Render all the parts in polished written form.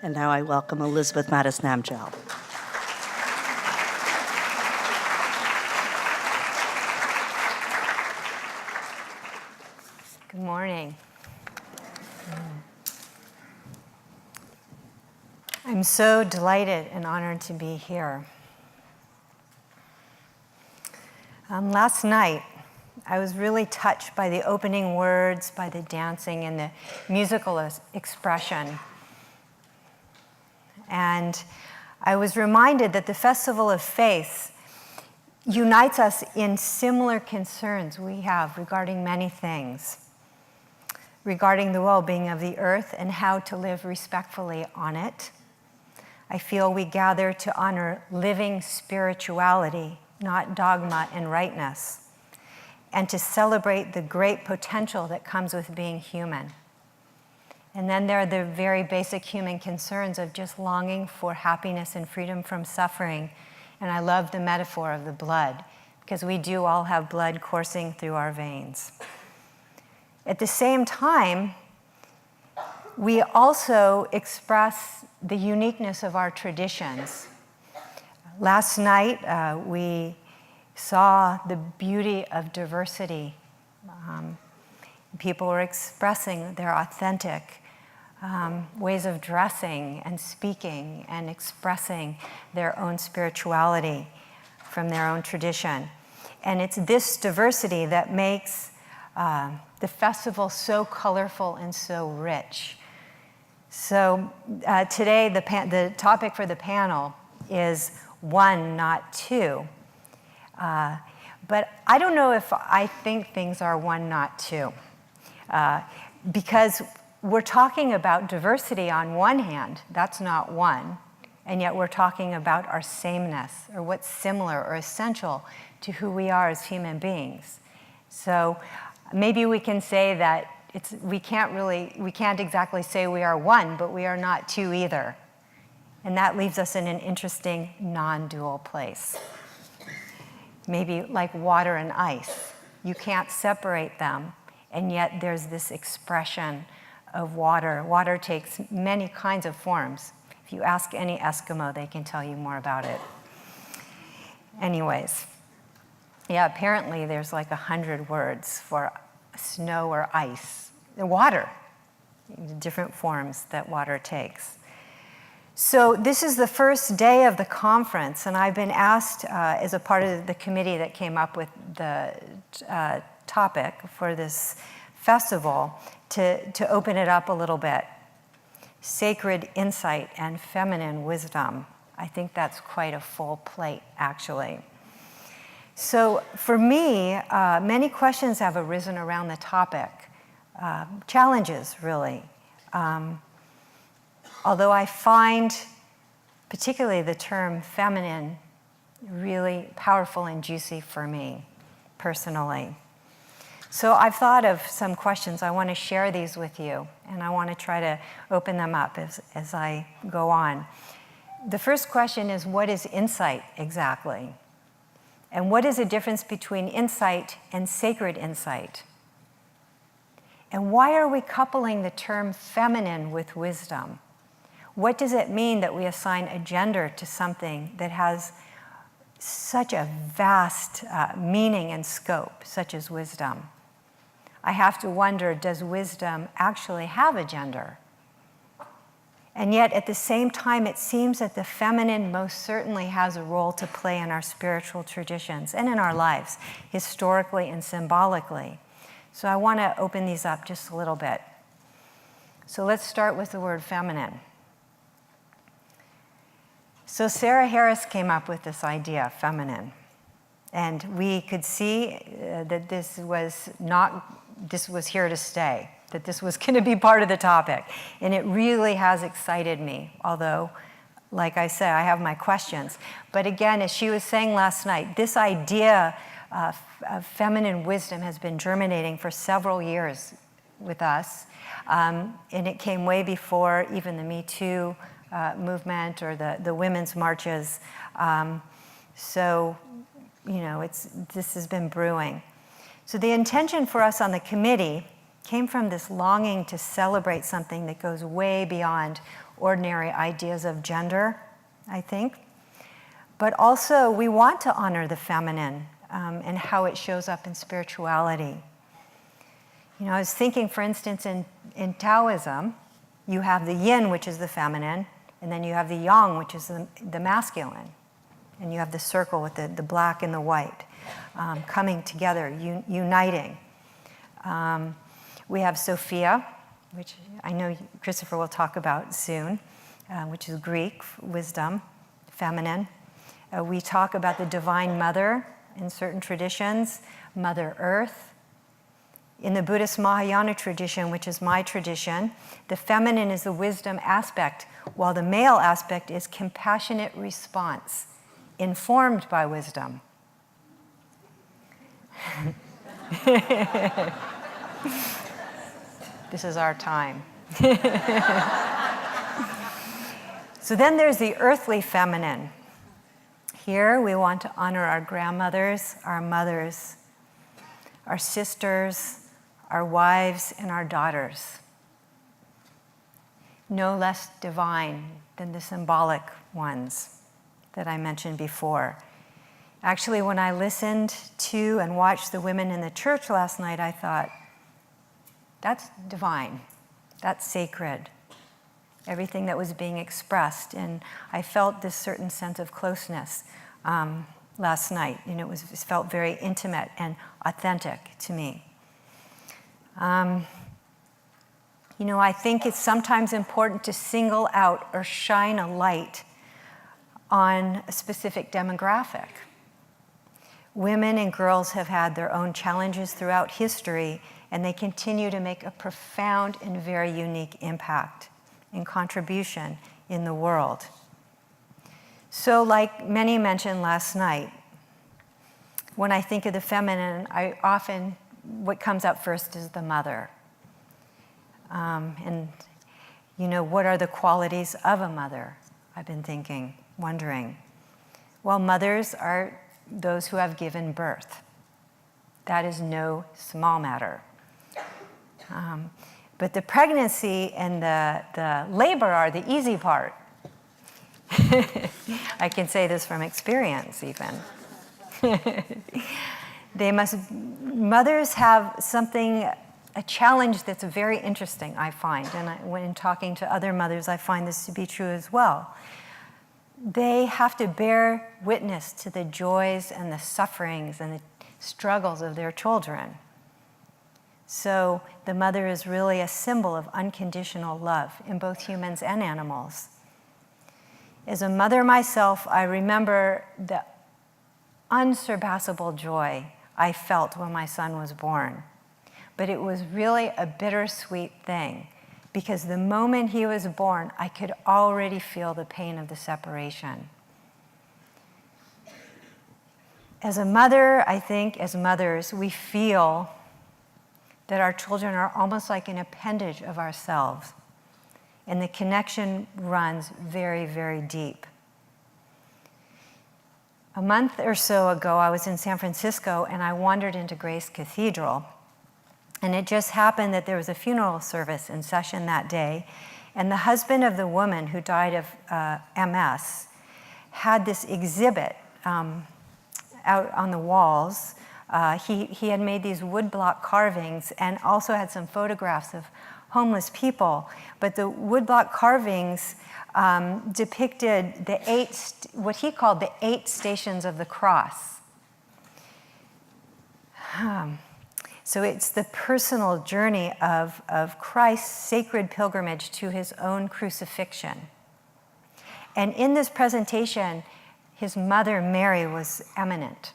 And now I welcome Elizabeth Mattis Namgyel. Good morning. I'm so delighted and honored to be here. Last night, I was really touched by the opening words, by the dancing and the musical expression. And I was reminded that the Festival of Faith unites us in similar concerns we have regarding many things, regarding the well-being of the earth and how to live respectfully on it. I feel we gather to honor living spirituality, not dogma and rightness, and to celebrate the great potential that comes with being human. And then there are the very basic human concerns of just longing for happiness and freedom from suffering. And I love the metaphor of the blood, because we do all have blood coursing through our veins. At the same time, we also express the uniqueness of our traditions. Last night, we saw the beauty of diversity. People were expressing their authentic ways of dressing and speaking and expressing their own spirituality from their own tradition. And it's this diversity that makes the festival so colorful and so rich. So today, the topic for the panel is one, not two. But I don't know if I think things are one, not two. Because we're talking about diversity on one hand, that's not one, and yet we're talking about our sameness, or what's similar or essential to who we are as human beings. So maybe we can say that we can't exactly say we are one, but we are not two either. And that leaves us in an interesting non-dual place. Maybe like water and ice. You can't separate them, and yet there's this expression of water. Water takes many kinds of forms. If you ask any Eskimo, they can tell you more about it. Anyways, yeah, apparently there's like 100 words for snow or ice. The water, the different forms that water takes. So this is the first day of the conference, and I've been asked as a part of the committee that came up with the topic for this festival to open it up a little bit. Sacred insight and feminine wisdom. I think that's quite a full plate, actually. So for me, many questions have arisen around the topic. Challenges, really. Although I find particularly the term feminine really powerful and juicy for me, personally. So I've thought of some questions. I want to share these with you, and I want to try to open them up as I go on. The first question is, what is insight exactly? And what is the difference between insight and sacred insight? And why are we coupling the term feminine with wisdom? What does it mean that we assign a gender to something that has such a vast meaning and scope, such as wisdom? I have to wonder, does wisdom actually have a gender? And yet, at the same time, it seems that the feminine most certainly has a role to play in our spiritual traditions and in our lives, historically and symbolically. So I want to open these up just a little bit. So let's start with the word feminine. So Sarah Harris came up with this idea, feminine. And we could see that this was here to stay, that this was going to be part of the topic. And it really has excited me, although, like I said, I have my questions. But again, as she was saying last night, this idea of feminine wisdom has been germinating for several years with us. And it came way before even the Me Too movement or the women's marches. So, you know, this has been brewing. So the intention for us on the committee came from this longing to celebrate something that goes way beyond ordinary ideas of gender, I think. But also, we want to honor the feminine and how it shows up in spirituality. You know, I was thinking, for instance, in Taoism, you have the yin, which is the feminine, and then you have the yang, which is the masculine. And you have the circle with the black and the white coming together, uniting. We have Sophia, which I know Christopher will talk about soon, which is Greek, wisdom, feminine. We talk about the Divine Mother in certain traditions, Mother Earth. In the Buddhist Mahayana tradition, which is my tradition, the feminine is the wisdom aspect, while the male aspect is compassionate response, informed by wisdom. This is our time. So then there's the earthly feminine. Here we want to honor our grandmothers, our mothers, our sisters, our wives, and our daughters. No less divine than the symbolic ones that I mentioned before. Actually, when I listened to and watched the women in the church last night, I thought, that's divine, that's sacred. Everything that was being expressed, and I felt this certain sense of closeness last night, and it felt very intimate and authentic to me. You know, I think it's sometimes important to single out or shine a light on a specific demographic. Women and girls have had their own challenges throughout history, and they continue to make a profound and very unique impact and contribution in the world. So, like many mentioned last night, when I think of the feminine, what comes up first is the mother. And, you know, what are the qualities of a mother? I've been thinking, wondering. Well, mothers are those who have given birth. That is no small matter. But the pregnancy and the labor are the easy part. I can say this from experience, even. Mothers have a challenge that's very interesting, I find. And when talking to other mothers, I find this to be true as well. They have to bear witness to the joys and the sufferings and the struggles of their children. So the mother is really a symbol of unconditional love in both humans and animals. As a mother myself, I remember the unsurpassable joy I felt when my son was born. But it was really a bittersweet thing, because the moment he was born, I could already feel the pain of the separation. As a mother, I think, as mothers, we feel that our children are almost like an appendage of ourselves, and the connection runs very, very deep. A month or so ago, I was in San Francisco, and I wandered into Grace Cathedral. And it just happened that there was a funeral service in session that day, and the husband of the woman who died of MS had this exhibit out on the walls. He had made these woodblock carvings and also had some photographs of homeless people. But the woodblock carvings depicted what he called the 8 stations of the cross. So it's the personal journey of Christ's sacred pilgrimage to his own crucifixion. And in this presentation, his mother, Mary, was eminent.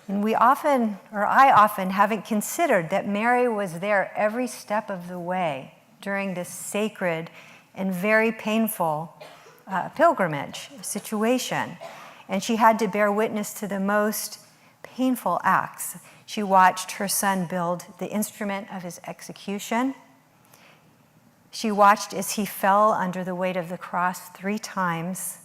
And I often haven't considered that Mary was there every step of the way during this sacred and very painful pilgrimage situation. And she had to bear witness to the most painful acts. She watched her son build the instrument of his execution. She watched as he fell under the weight of the cross 3 times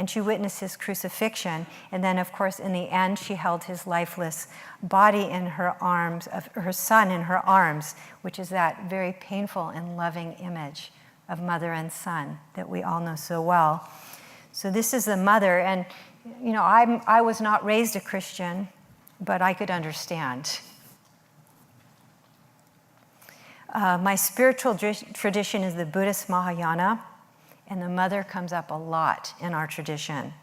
and she witnessed his crucifixion. And then, of course, in the end, she held his lifeless body in her arms, of her son in her arms, which is that very painful and loving image of mother and son that we all know so well. So this is the mother, and you know, I was not raised a Christian, but I could understand. My spiritual tradition is the Buddhist Mahayana, and the mother comes up a lot in our tradition.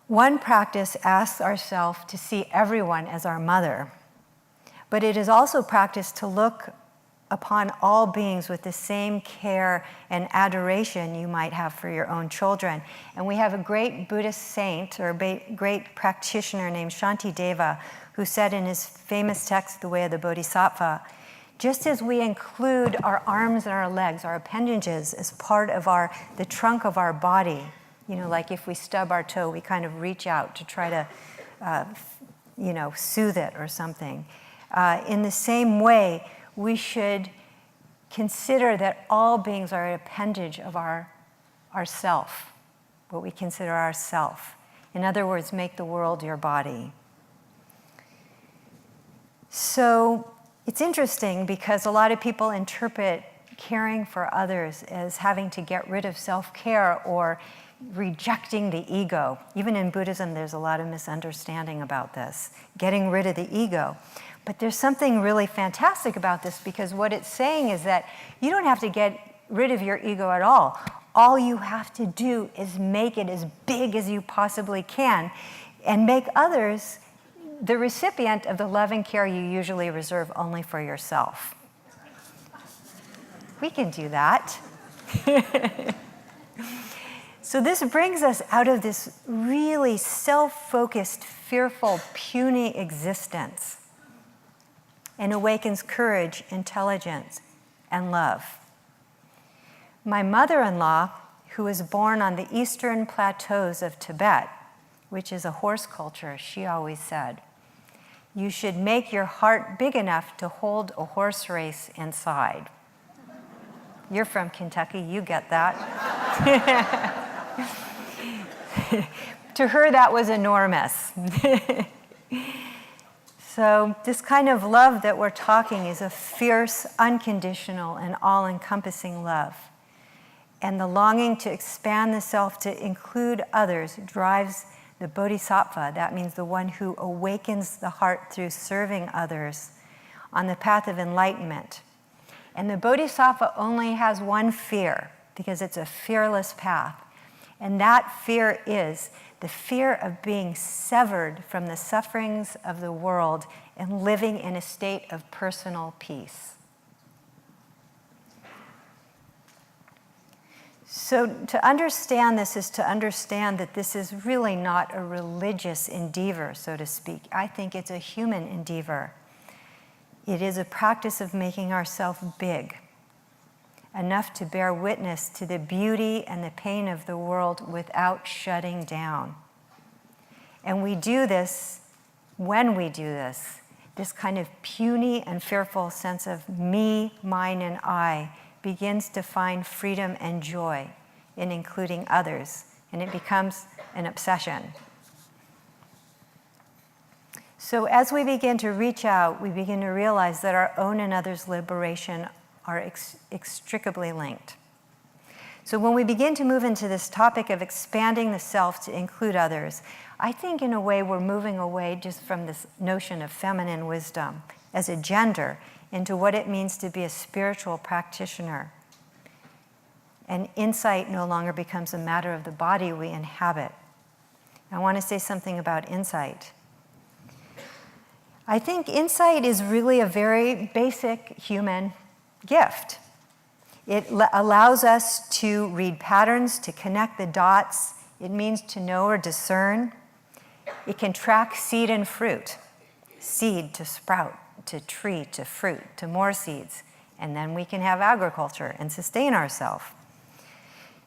One practice asks ourselves to see everyone as our mother, but it is also practice to look upon all beings with the same care and adoration you might have for your own children. And we have a great Buddhist saint or great practitioner named Shantideva who said in his famous text, The Way of the Bodhisattva, just as we include our arms and our legs, our appendages, as part of the trunk of our body, you know, like if we stub our toe, we kind of reach out to try to, soothe it or something. In the same way, we should consider that all beings are an appendage of our self, what we consider our self. In other words, make the world your body. So it's interesting because a lot of people interpret caring for others as having to get rid of self-care or rejecting the ego. Even in Buddhism, there's a lot of misunderstanding about this, getting rid of the ego. But there's something really fantastic about this because what it's saying is that you don't have to get rid of your ego at all. All you have to do is make it as big as you possibly can and make others the recipient of the love and care you usually reserve only for yourself. We can do that. So this brings us out of this really self-focused, fearful, puny existence and awakens courage, intelligence, and love. My mother-in-law, who was born on the eastern plateaus of Tibet, which is a horse culture, she always said, you should make your heart big enough to hold a horse race inside. You're from Kentucky, you get that. To her, that was enormous. So this kind of love that we're talking is a fierce, unconditional, and all-encompassing love. And the longing to expand the self to include others drives the bodhisattva, that means the one who awakens the heart through serving others, on the path of enlightenment. And the bodhisattva only has one fear, because it's a fearless path. And that fear is the fear of being severed from the sufferings of the world and living in a state of personal peace. So to understand this is to understand that this is really not a religious endeavor, so to speak. I think it's a human endeavor. It is a practice of making ourselves big, enough to bear witness to the beauty and the pain of the world without shutting down. And we do this, when we do this, this kind of puny and fearful sense of me, mine, and I begins to find freedom and joy in including others, and it becomes an obsession. So as we begin to reach out, we begin to realize that our own and others' liberation are inextricably linked. So when we begin to move into this topic of expanding the self to include others, I think in a way we're moving away just from this notion of feminine wisdom as a gender into what it means to be a spiritual practitioner. And insight no longer becomes a matter of the body we inhabit. I want to say something about insight. I think insight is really a very basic human gift. It allows us to read patterns, to connect the dots. It means to know or discern. It can track seed and fruit, seed to sprout, to tree, to fruit, to more seeds. And then we can have agriculture and sustain ourselves.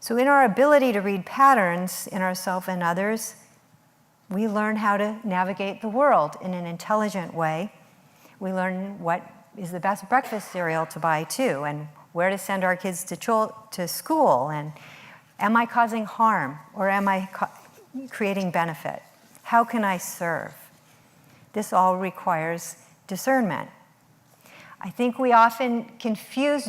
So in our ability to read patterns in ourselves and others, we learn how to navigate the world in an intelligent way. We learn what is the best breakfast cereal to buy too, and where to send our kids to school, and Am I causing harm, or am I creating benefit? How can I serve? This all requires discernment. I think we often confuse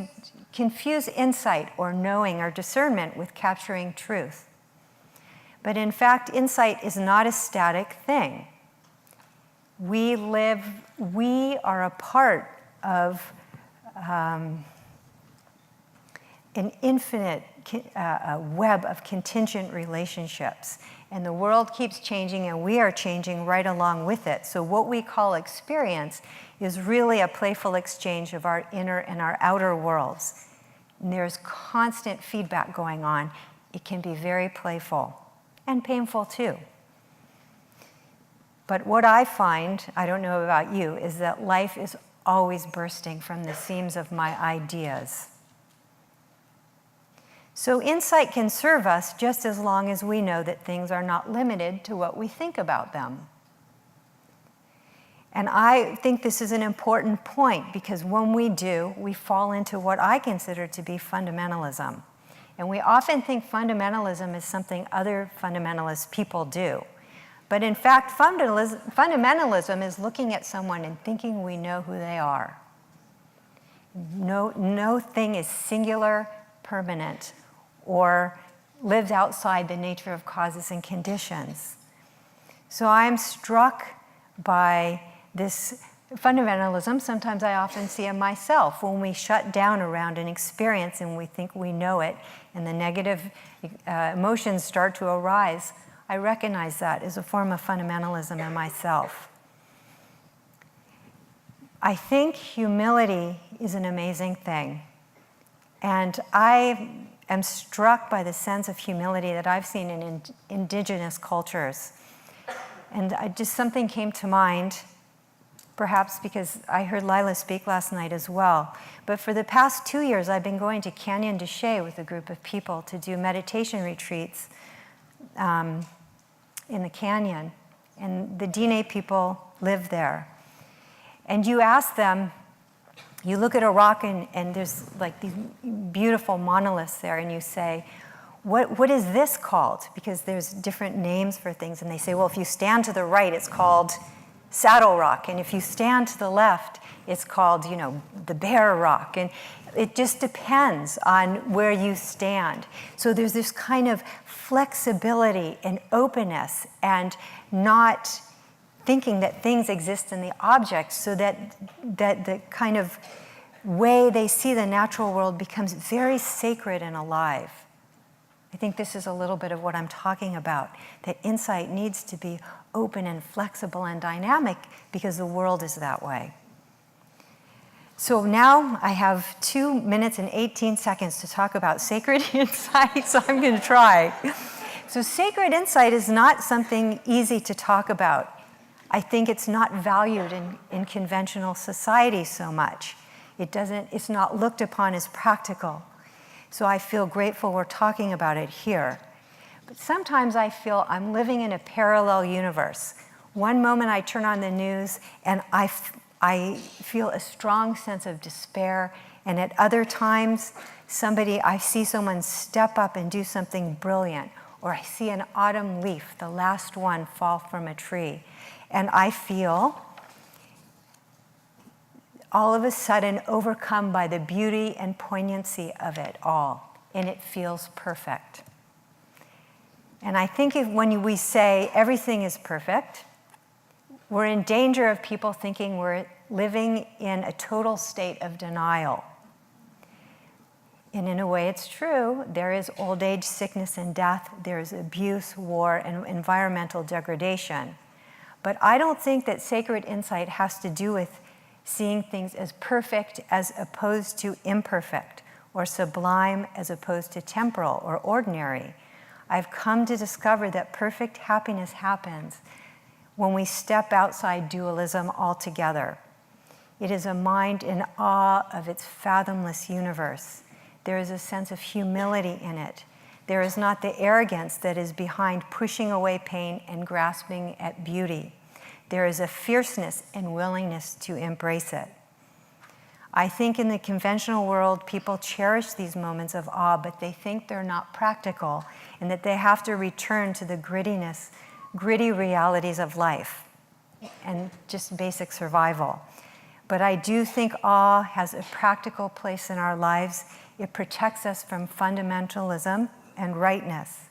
insight or knowing or discernment with capturing truth. But in fact, insight is not a static thing. We are a part of an infinite web of contingent relationships. And the world keeps changing, and we are changing right along with it. So what we call experience is really a playful exchange of our inner and our outer worlds. And there's constant feedback going on. It can be very playful and painful too. But what I find, I don't know about you, is that life is always bursting from the seams of my ideas. So insight can serve us just as long as we know that things are not limited to what we think about them. And I think this is an important point, because when we do, we fall into what I consider to be fundamentalism. And we often think fundamentalism is something other fundamentalist people do. But in fact, fundamentalism is looking at someone and thinking we know who they are. No thing is singular, permanent, or lives outside the nature of causes and conditions. So I'm struck by this fundamentalism. Sometimes I often see it myself when we shut down around an experience and we think we know it, and the negative emotions start to arise. I recognize that as a form of fundamentalism in myself. I think humility is an amazing thing. And I am struck by the sense of humility that I've seen in indigenous cultures. And just something came to mind, perhaps because I heard Lila speak last night as well. But for the past 2 years, I've been going to Canyon de Chelly with a group of people to do meditation retreats in the canyon. And the Diné people live there. And you ask them, you look at a rock and there's like these beautiful monoliths there, and you say, what is this called? Because there's different names for things. And they say, well, if you stand to the right, it's called Saddle Rock. And if you stand to the left, it's called, the Bear Rock. And it just depends on where you stand. So there's this kind of flexibility and openness, and not thinking that things exist in the object, so that the kind of way they see the natural world becomes very sacred and alive. I think this is a little bit of what I'm talking about, that insight needs to be open and flexible and dynamic because the world is that way. So now I have 2 minutes and 18 seconds to talk about sacred insight, so I'm going to try. So sacred insight is not something easy to talk about. I think it's not valued in conventional society so much. It's not looked upon as practical. So I feel grateful we're talking about it here. But sometimes I feel I'm living in a parallel universe. One moment I turn on the news and I feel a strong sense of despair, and at other times I see someone step up and do something brilliant, or I see an autumn leaf, the last one, fall from a tree, and I feel all of a sudden overcome by the beauty and poignancy of it all, and it feels perfect. And I think when we say everything is perfect, we're in danger of people thinking we're living in a total state of denial. And in a way, it's true. There is old age, sickness, and death. There is abuse, war, and environmental degradation. But I don't think that sacred insight has to do with seeing things as perfect as opposed to imperfect, or sublime as opposed to temporal or ordinary. I've come to discover that perfect happiness happens when we step outside dualism altogether. It is a mind in awe of its fathomless universe. There is a sense of humility in it. There is not the arrogance that is behind pushing away pain and grasping at beauty. There is a fierceness and willingness to embrace it. I think in the conventional world, people cherish these moments of awe, but they think they're not practical and that they have to return to the gritty realities of life and just basic survival. But I do think awe has a practical place in our lives. It protects us from fundamentalism and rightness.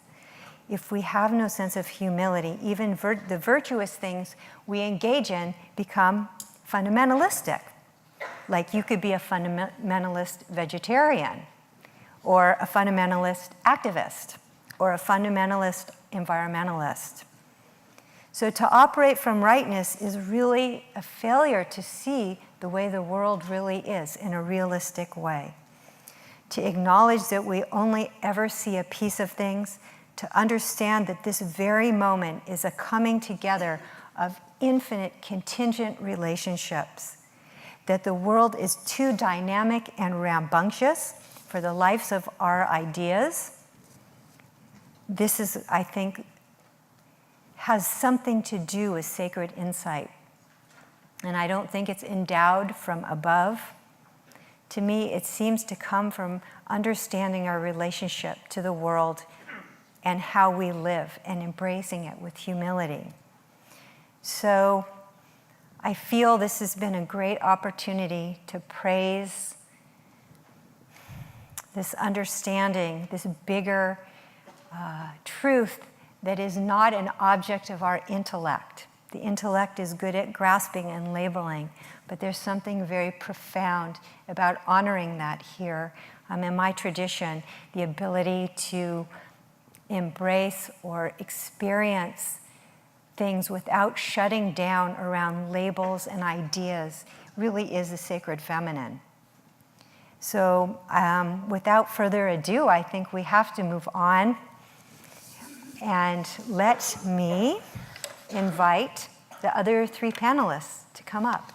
If we have no sense of humility, even the virtuous things we engage in become fundamentalistic. Like you could be a fundamentalist vegetarian, or a fundamentalist activist, or a fundamentalist environmentalist. So to operate from rightness is really a failure to see the way the world really is in a realistic way. To acknowledge that we only ever see a piece of things, to understand that this very moment is a coming together of infinite contingent relationships, that the world is too dynamic and rambunctious for the lives of our ideas. This is, I think, has something to do with sacred insight. And I don't think it's endowed from above. To me, it seems to come from understanding our relationship to the world and how we live and embracing it with humility. So I feel this has been a great opportunity to praise this understanding, this bigger truth that is not an object of our intellect. The intellect is good at grasping and labeling, but there's something very profound about honoring that here. In my tradition, the ability to embrace or experience things without shutting down around labels and ideas really is the sacred feminine. So without further ado, I think we have to move on. And let me invite the other three panelists to come up.